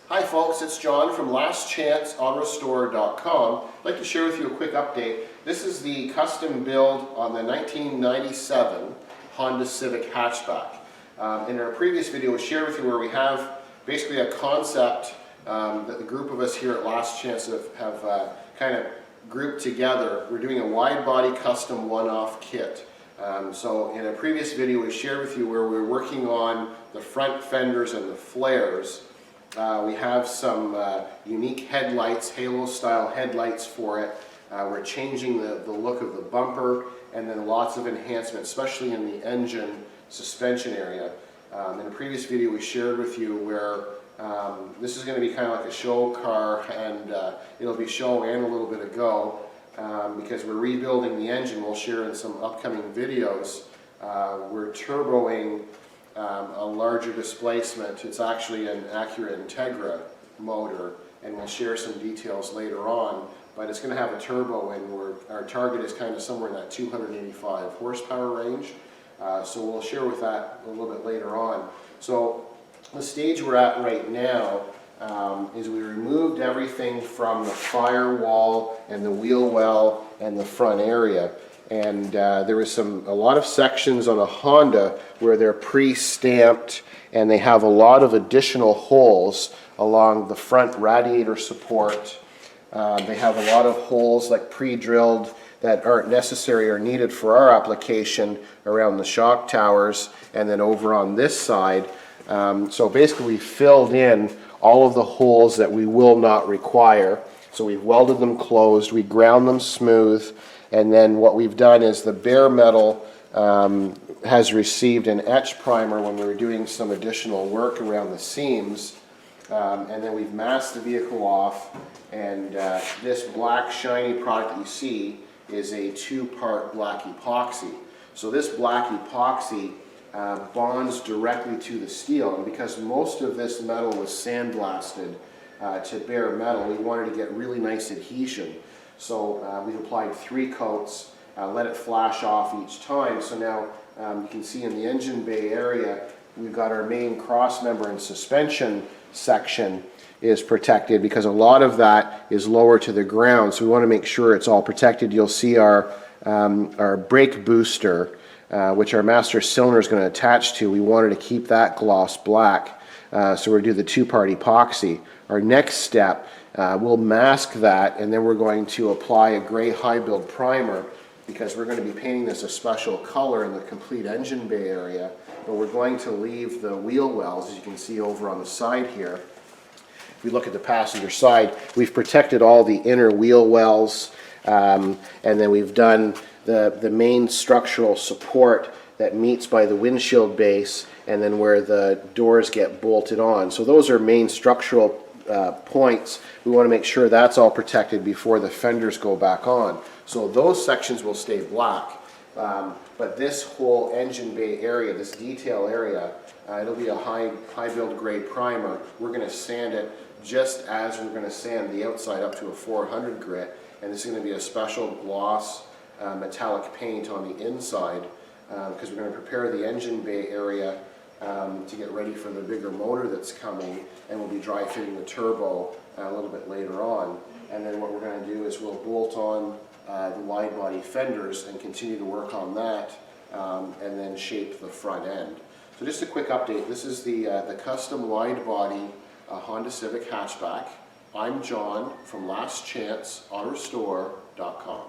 Hi folks, it's John from lastchanceautorestore.com. I'd like to share with you a quick update. This is the custom build on the 1997 Honda Civic hatchback. In our previous video we shared with you where we have basically a concept that the group of us here at Last Chance have kind of grouped together. We're doing a wide body custom one-off kit. So in a previous video we shared with you where we were working on the front fenders and the flares. We have some unique headlights, halo style headlights for it. We're changing the look of the bumper, and then lots of enhancements, especially in the engine suspension area. In a previous video we shared with you where this is going to be kind of like a show car, and it'll be show and a little bit of go because we're rebuilding the engine. We'll share in some upcoming videos. We're turboing a larger displacement. It's actually an Acura Integra motor, and we'll share some details later on, but it's going to have a turbo, and our target is kind of somewhere in that 285 horsepower range. So we'll share with that a little bit later on. So the stage we're at right now is we removed everything from the firewall and the wheel well and the front area. And there was a lot of sections on a Honda where they're pre-stamped, and they have a lot of additional holes along the front radiator support. They have a lot of holes like pre-drilled that aren't necessary or needed for our application around the shock towers, and then over on this side. So basically we filled in all of the holes that we will not require. So we've welded them closed, we ground them smooth. And then what we've done is the bare metal has received an etch primer when we were doing some additional work around the seams. And then we've masked the vehicle off, and this black shiny product that you see is a two-part black epoxy. So this black epoxy bonds directly to the steel, and because most of this metal was sandblasted to bare metal, we wanted to get really nice adhesion. So we've applied 3 coats, let it flash off each time. So now you can see in the engine bay area, we've got our main cross member and suspension section is protected because a lot of that is lower to the ground. So we want to make sure it's all protected. You'll see our brake booster, which our master cylinder is going to attach to. We wanted to keep that gloss black. So we're going to do the two-part epoxy. Our next step, we'll mask that, and then we're going to apply a gray high build primer because we're going to be painting this a special color in the complete engine bay area, but we're going to leave the wheel wells, as you can see over on the side here. If we look at the passenger side, we've protected all the inner wheel wells, and then we've done the main structural support that meets by the windshield base, and then where the doors get bolted on. So those are main structural points. We want to make sure that's all protected before the fenders go back on. So those sections will stay black, but this whole engine bay area, this detail area, it'll be a high build grade primer. We're going to sand it just as we're going to sand the outside up to a 400 grit, and this is going to be a special gloss metallic paint on the inside because we're going to prepare the engine bay area to get ready for the bigger motor that's coming, and we'll be dry fitting the turbo a little bit later on. And then what we're going to do is we'll bolt on the wide body fenders and continue to work on that, and then shape the front end. So just a quick update. This is the custom wide body Honda Civic hatchback. I'm John from lastchanceautorestore.com.